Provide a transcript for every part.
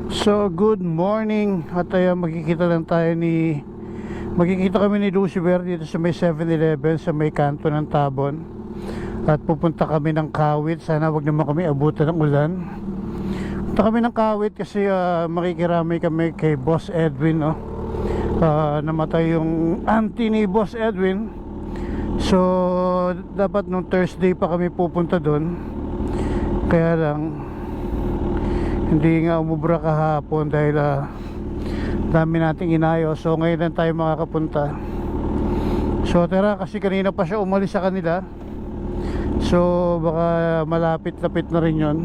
So good morning. At magkikita kami ni Lucifer dito sa may 7-Eleven sa may kanto ng Tabon. At pupunta kami ng Kawit. Sana wag naman kami abutan ng ulan. Punta kami ng Kawit kasi makikiramay kami kay Boss Edwin, no? Namatay yung auntie ni Boss Edwin. So dapat nung Thursday pa kami pupunta doon. Kaya lang hindi nga umubra kahapon dahil dami nating inayos. So ngayon lang tayo makakapunta. So tara, kasi kanina pa siya umalis sa kanila. So baka malapit-lapit na rin yon.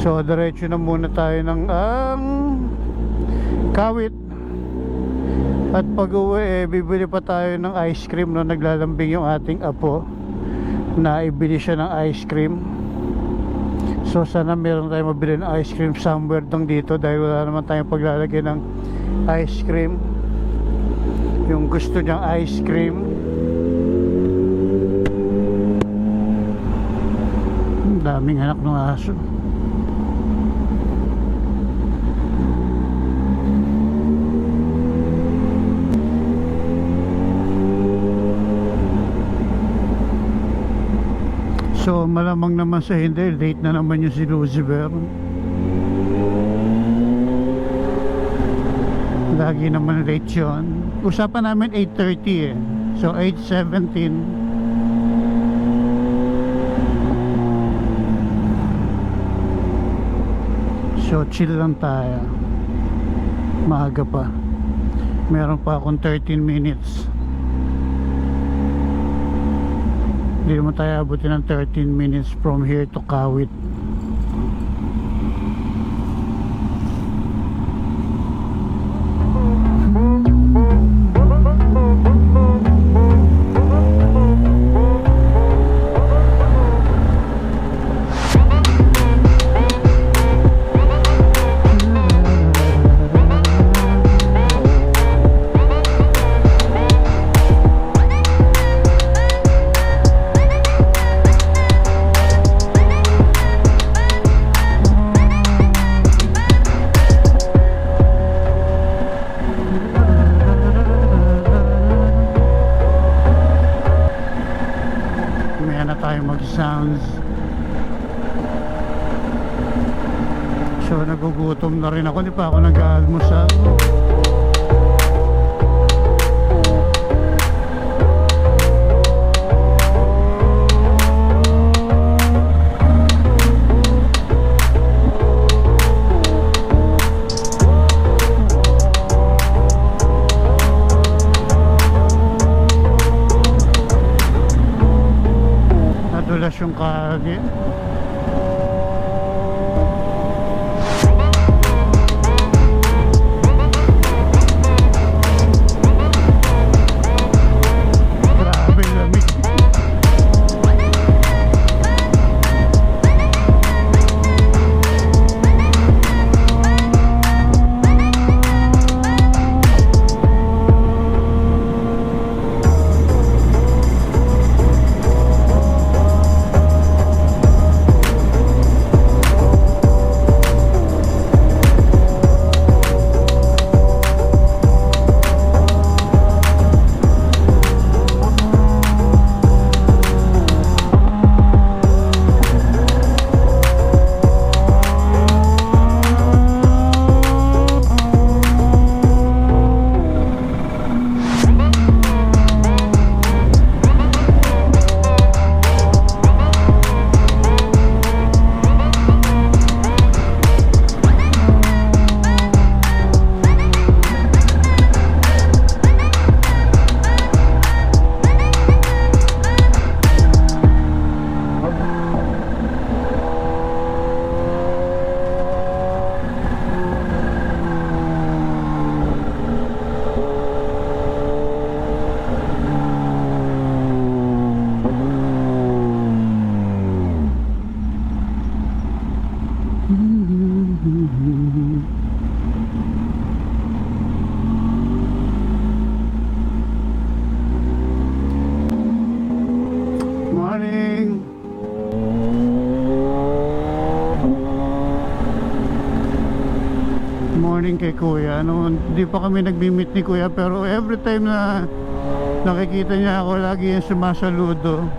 So diretso na muna tayo ng Kawit. At pag uwi bibili pa tayo ng ice cream, no? Naglalambing yung ating apo na ibili siya ng ice cream. So sana meron tayong mabili ng ice cream somewhere dang dito dahil wala naman tayong paglalagay ng ice cream. Yung gusto niyang ice cream. Ang daming anak ng aso. So malamang naman sa hindi, late na naman yung si Lucifer. Lagi naman late yun. Usapan namin 8:30 eh. So 8:17. So chill lang tayo. Maaga pa. Meron pa akong 13 minutes. Hindi mo tayo abutin ng 13 minutes from here to Kawit. Sounds. So nagugutom na rin ako, di pa ako nag-aalmusal. Yung kagin. Grabe lamig. Morning. feeling kay kuya. Ano, hindi pa kami nagmi-meet ni kuya, pero every time na nakikita niya ako, lagi yung sumasaludo.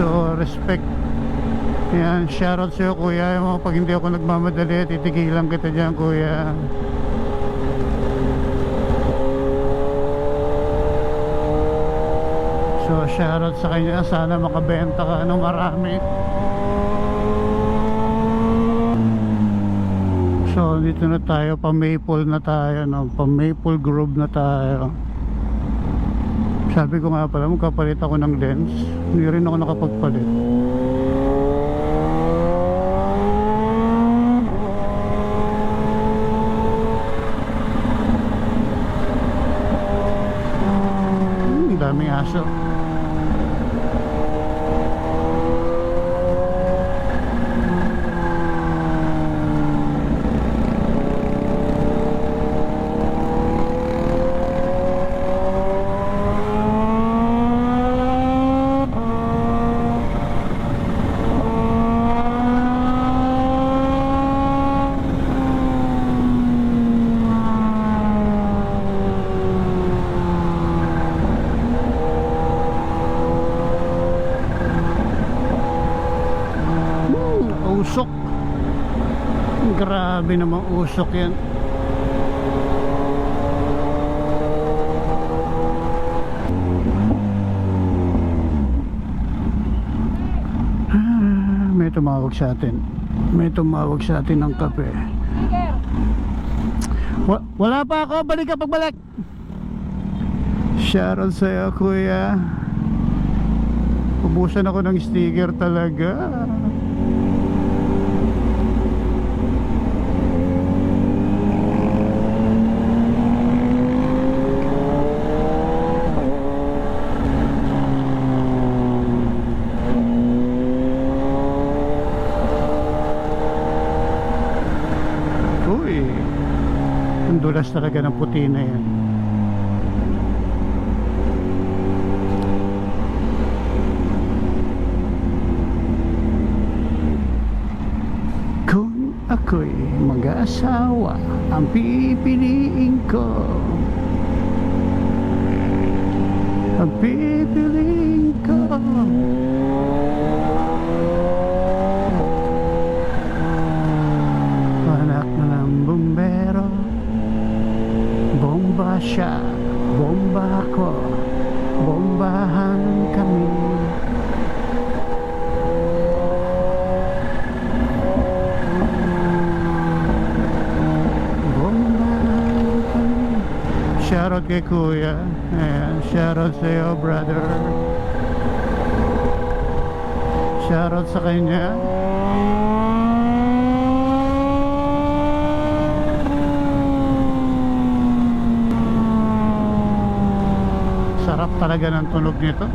So respect. Yan, shoutout sa'yo kuya. Yung mga pag hindi ako nagmamadali, titigilan kita dyan kuya. So shoutout sa kanya. Sana makabenta ka ng marami. So dito na tayo, pa Maple na tayo, no? Pa Maple Grove na tayo. Sabi ko nga pala, magkapalit ako ng lens. Hindi rin ako nakapagpalit. Daming aso. Usok. Grabe namang usok yan. May tumawag sa atin. May tumawag sa atin ng kape. Wala pa ako. Balik ka pagbalik. Shoutout sa'yo kuya. Ubusan ako ng sticker talaga. Dulas talaga ng puti na yan. Kung ako'y mag-asawa, ang pipiliin ko, ang pipiliin ko, anak ng bumbero. Bomba siya, bomba ako, bombahan kami. Bombahan kami. Shoutout kay kuya. Ayan, shoutout sa'yo brother. Shoutout sa kanya. Sarap talaga ng tunog nito.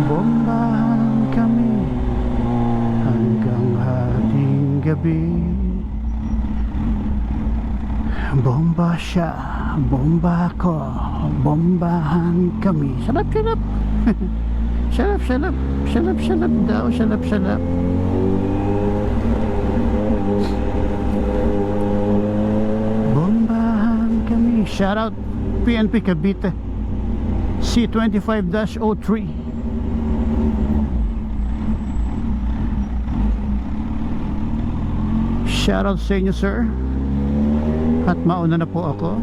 Bombahan kami hanggang hating gabi. Bomba siya, bomba ako, bombahan kami. Sarap, sarap. Sarap, sarap. Sarap, sarap daw. Sarap, sarap. Bombahan kami. Shoutout PNP Cavite C25-03. Shoutout sa inyo sir. At mauna na po ako.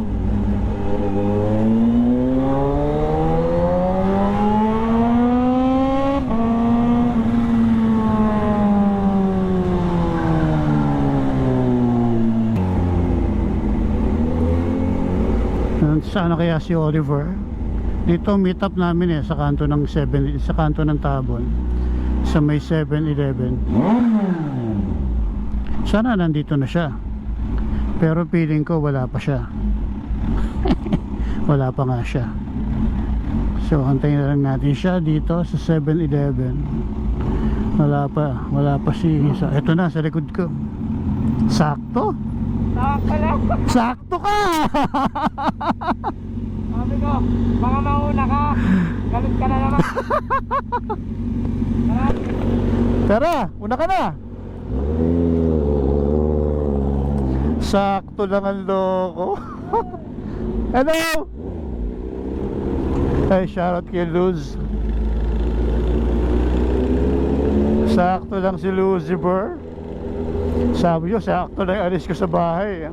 Sana kaya si Oliver dito, meet up namin sa kanto ng 7, sa kanto ng Tabon, sa may 7-Eleven. Sana nandito na siya, pero feeling ko wala pa siya. Wala pa nga siya. So antayin na lang natin siya dito sa 7-Eleven. Wala pa si isa. Ito na sa likod ko. Sakto. Sakto ka! Sabi ko, baka mauna ka. Galit ka na naman. Tara, una ka na. Sakto lang ang loko. Hello. Ay, shoutout kay Luz. Sakto lang si Lucifer. Sabi nyo, sakto lang yung alis ko sa bahay.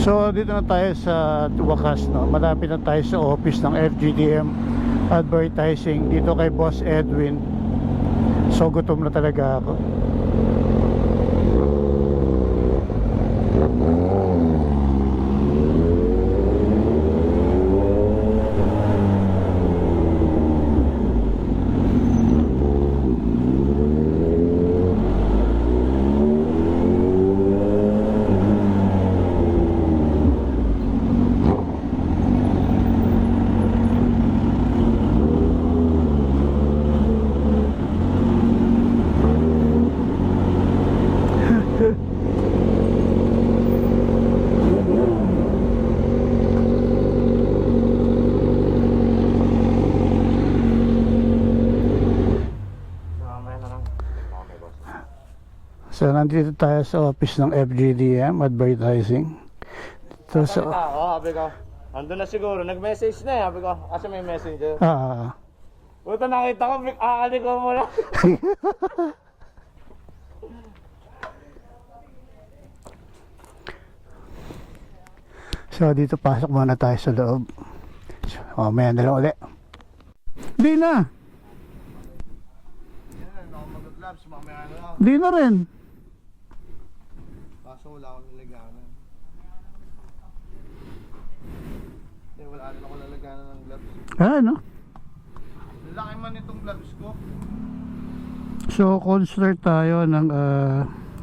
So dito na tayo sa wakas, no? Malapit na tayo sa office ng FGDM Advertising dito kay Boss Edwin. So gutom na talaga ako. So nandito tayo sa office ng FGDM Advertising. Dito sa Sabi ko, andun na siguro, nag-message na eh. Sabi ko, kasi may messenger. Puta, nakita ko, aali ko mo lang. So dito pasok muna tayo sa loob. So, mamaya na lang ulit. Di na. Di na rin. Kaso wala akong lalaganan. Wala rin ako lalaganan ng gloves. Ano? Laki man itong gloves ko. So concert tayo ng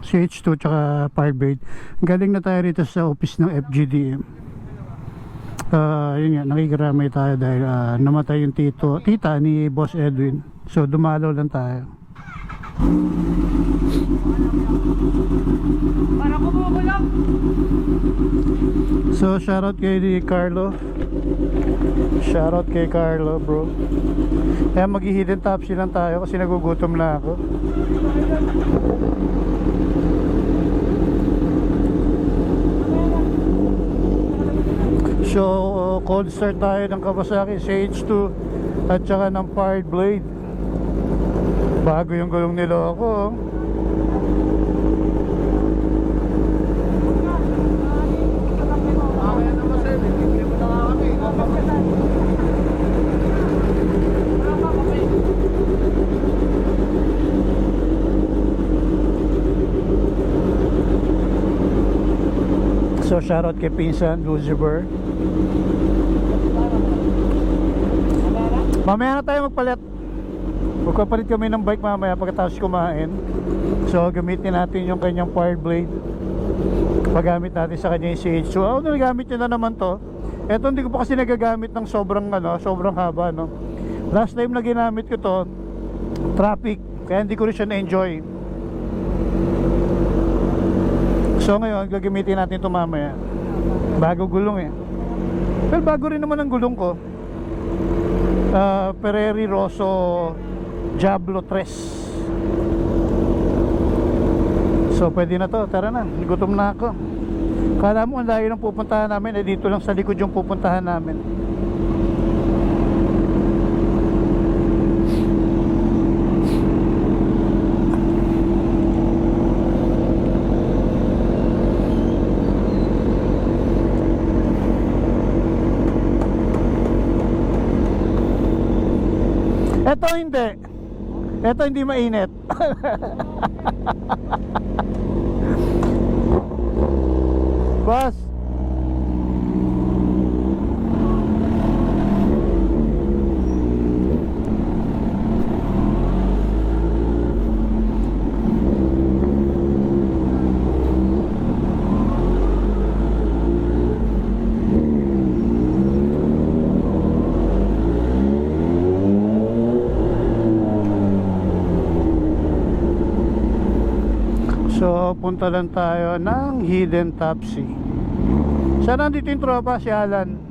CH2 tsaka Firebird. Galing na tayo rito sa office ng FGDM. Yun nga, nakikiramay tayo dahil namatay yung tita ni Boss Edwin. So dumalaw lang tayo. Para kumukulong. So shoutout kay Carlo. Shoutout kay Carlo, bro. Kaya mag-hidden topsy lang tayo kasi nagugutom na ako. So cold start tayo ng Kawasaki CH2 at saka ng Fired Blade. Bago yung gulong nila ako. So shoutout kay Pinsan, Lucifer. Mamaya na tayo magpalit. Magpapalit kami ng bike mamaya pagkatapos kumain. So gamitin natin yung kanyang Fired Blade. Paggamit natin sa kanya yung CH2. Nagamit niya na naman to. Eto hindi ko pa kasi nagagamit ng sobrang haba, no. Last time na ginamit ko to, traffic, kaya hindi ko rin siya na-enjoy. So ngayon, gagamitin natin ito mamaya. Bago gulong eh. Well, bago rin naman ang gulong ko. Ferrari Rosso Diablo 3. So pwede na to, tara na, gutom na ako. Kala mo ang layo ng pupuntahan namin, dito lang sa likod yung pupuntahan namin. Ito, hindi mainit. So punta lang tayo ng Hidden Top Sea. Saan nandito yung tropa? Si Alan.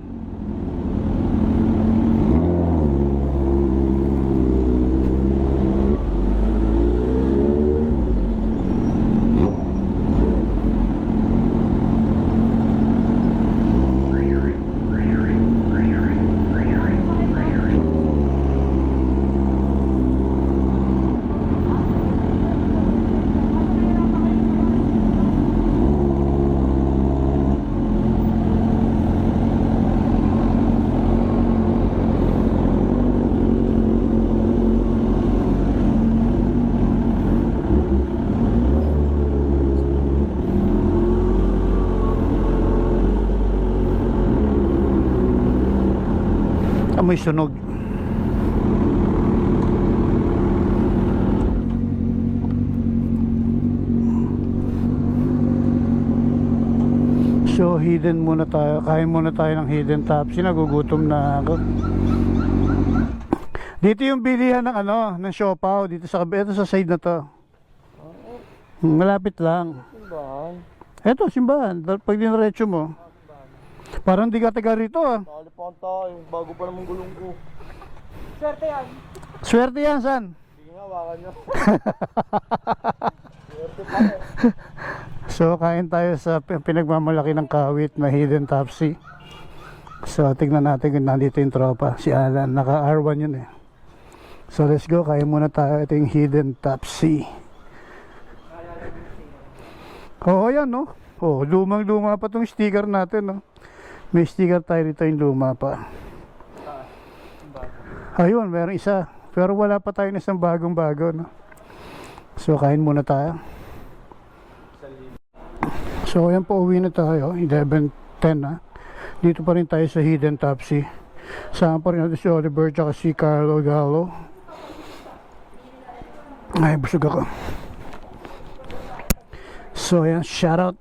Amoy sunog. So hidden muna tayo. Kain muna tayo ng Hidden Top Sea. Nagugutom na ako. Dito yung bilihan ng ano, ng siopaw dito sa ito sa side na to. Malapit lang. Simbahan. Eto simbahan. Pag diniretso mo. Parang di ka taga rito ah. Nakalipan tayo. Bago pa naman gulong ko. Swerte yan. Swerte yan, San. Sige nga, wakan nyo. Swerte pa eh. So kain tayo sa pinagmamalaki ng kawit na Hidden Top Sea. So tignan natin kung nandito yung tropa. Si Alan, naka R1 yun eh. So let's go, kain muna tayo. Ito yung Hidden Top Sea. Oo yan no. Oh, lumang luma pa tong sticker natin no. May sticker tayo dito yung luma pa. Ayun, meron isa. Pero wala pa tayo ng isang bagong bago no. So kain muna tayo. So ayan po, uwi na tayo 11:10 na. Dito pa rin tayo sa Hidden Top Sea. Sama pa rin natin si Oliver at si Carlo Gallo. Ay, busog ako. So ayan, shoutout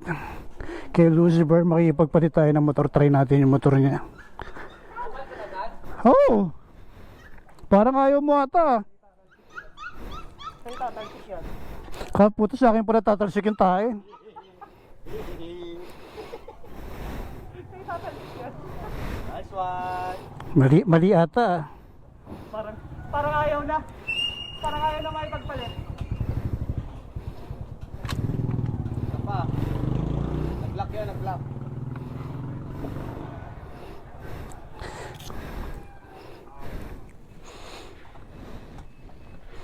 kay Lucifer. Makikipagpalit tayo ng motor. Try natin yung motor niya. Oh, parang ayaw mo ata. Sa'yo tatalsik yan. Kaputo sa akin pala tatalsik yung tae. Sa'yo tatalsik yan. Nice one. Mali ata. Parang ayaw na. Parang ayaw na makipagpalit. Isa pa. Nag-lock yan, nag-lock.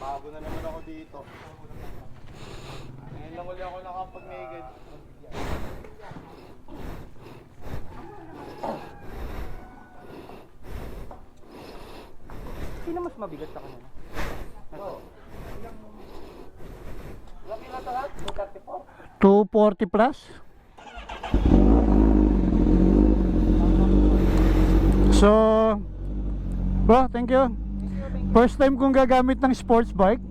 Bago na naman ako dito. Ngayon lang uli ako nakapag-naked. Sino mas mabigat sa kanila? Laki na ito lahat? 234? 240 plus. So, bro, thank you. First time kong gagamit ng sports bike.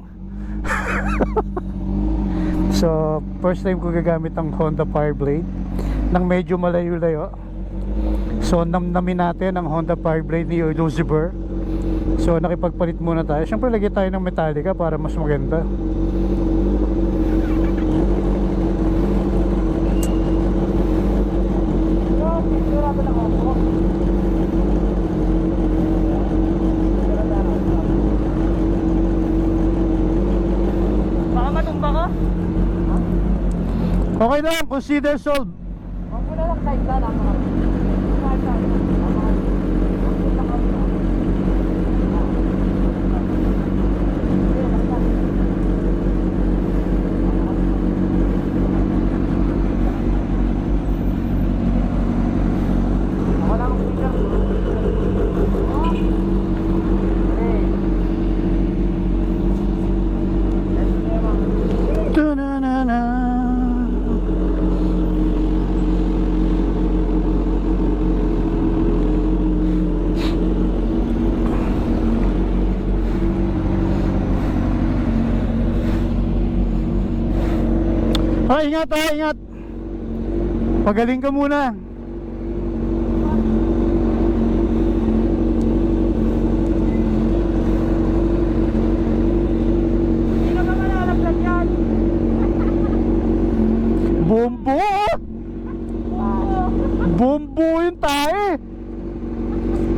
So, first time kong gagamit ng Honda Fireblade ng medyo malayo-layo. So, namnamin natin ang Honda Fireblade ni Lucifer. So, nakipagpalit muna tayo. Siyempre, lagyan tayo ng Metallica para mas maganda. Sigurado lang ako. Baka matumba ka? Okay lang, consider solved. Huwag mo na lang side ka lang. Side ka. Ta-na-na-na. Ingat ha, ingat. Pagaling ka muna. Hindi ka ba malalaglag yan?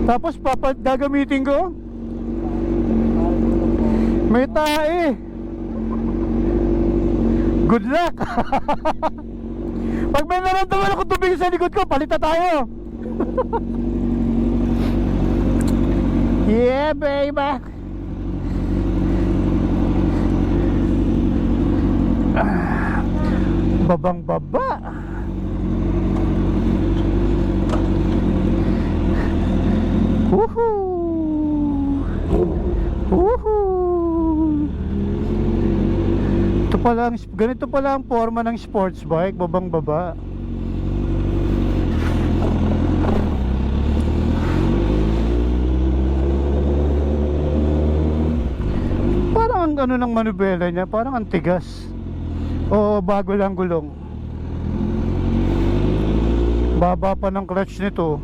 Tapos gagamitin ko. May tae. Good luck. Pag may naramdaman ako tubig sa likod ko, palita tayo. Yeah, baby. Babang baba. Woohoo! Woohoo! Ito pala ganito pala ang forma ng sports bike, babang baba. Parang ang ano ng manubela niya, parang ang tigas. Oo, bago lang gulong. Baba pa ng clutch nito.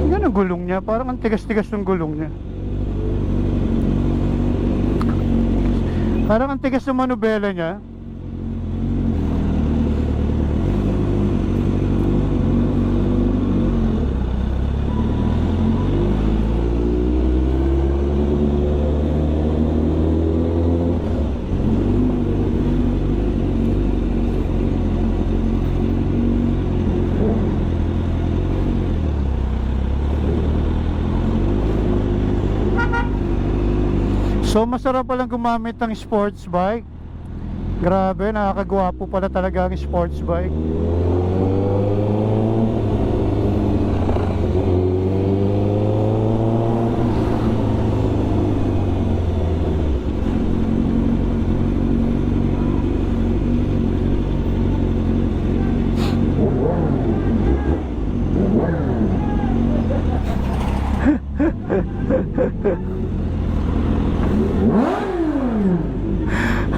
Yan ang gulong niya, parang ang tigas-tigas ng gulong niya. Parang ang tigas ng manubela niya. So masarap palang gumamit ng sports bike. Grabe, nakakagwapo pala talaga ang sports bike.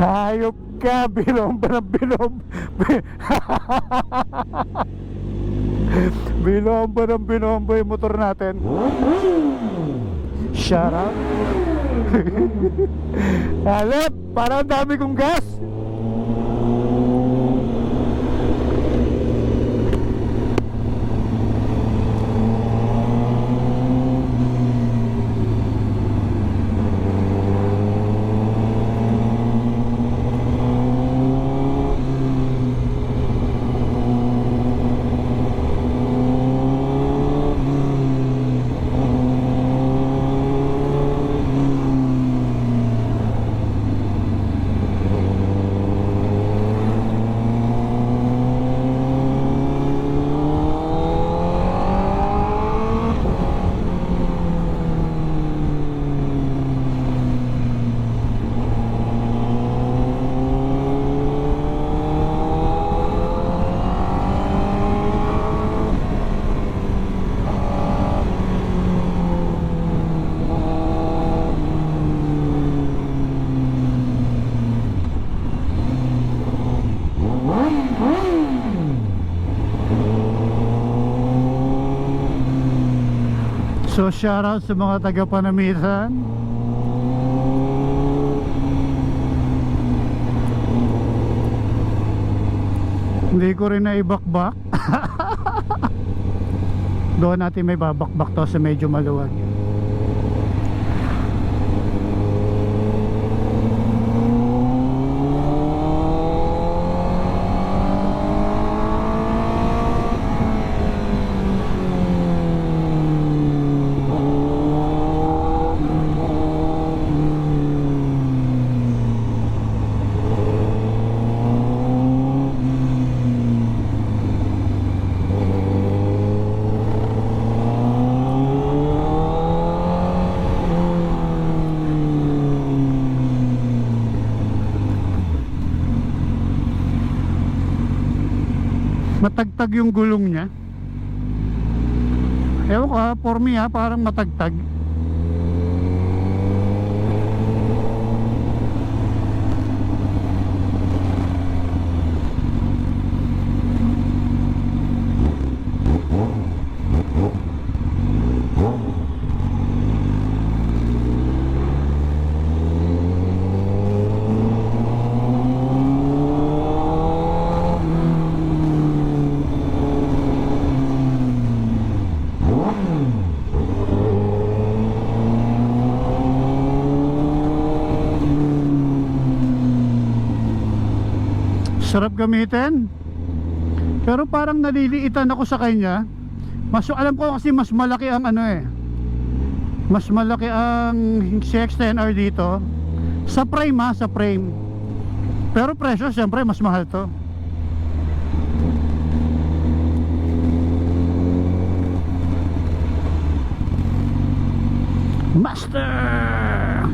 Hayop ka, bilomba ng bilomba. Bilomba ng bilomba yung motor natin. Shut up. Halip, parang dami kong gas. So shoutout sa mga taga Panamitan. Hindi ko rin na ibakbak. Doon natin may babakbak to sa medyo maluwag. Matagtag yung gulong niya. Ewan ko ha, for me ha, parang matagtag. Sarap gamitin. Pero parang naliliitan ako sa kanya. Mas alam ko kasi mas malaki ang ano eh. Mas malaki ang CX-10R dito. Sa frame ha, sa frame. Pero presyo siyempre mas mahal to. Master!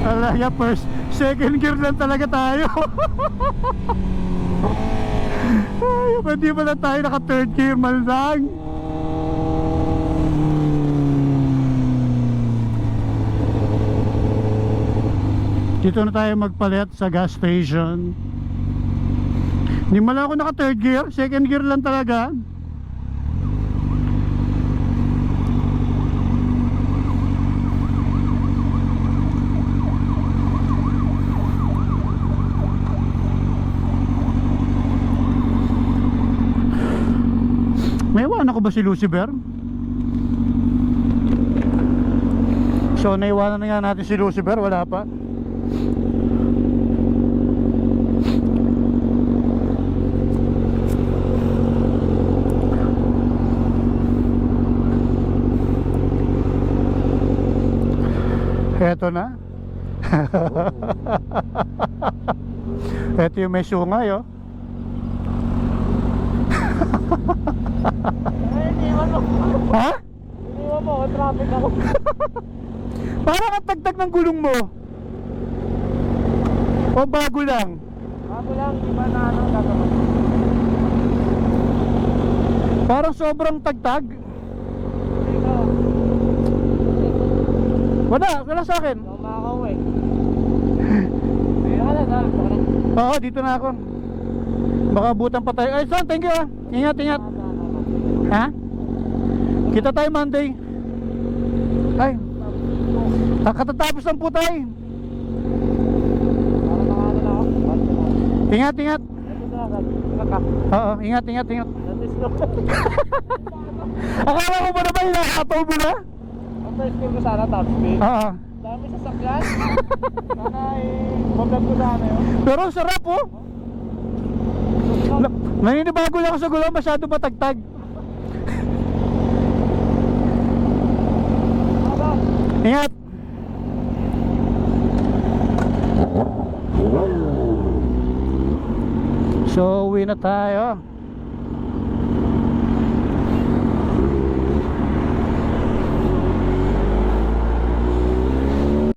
Alaya, first, second gear lang talaga tayo. Ay, hindi ba lang tayo naka third gear man lang? Dito na tayo magpalit sa gas station. Hindi man lang ako naka third gear, second gear lang talaga. May iwan ako ba si Lucifer? So naiwanan na nga natin si Lucifer, wala pa. Eto na. Eto yung may sungay oh. Ay, iniwan mo. Ha? Iniwan mo, traffic ako. Parang ang tagtag ng gulong mo. O bago lang? Bago lang, iba na ano gagawin. Parang sobrang tagtag. Ikaw, Wala sa akin. lumakaw eh. Ayun ka na, dahil ka na. Oo, dito na ako. Baka abutan pa tayo. Ay, son, thank you ah. Ingat. Ha? Kita tayo Monday. Ay, katatapos lang po tayo. Para nakano na ako. Ingat. Ito sa akin. Ingat ka. Oo, ingat. Natisno. Akala ko ba naman hinahataw mo na? Ang first kill ko sana top speed. Oo. Dami sa sakyan. Sana mablog ko sana yun. Pero ang sarap oh. Naninibago lang ako sa gulong, masyado patagtag. Ingat. So uwi na tayo.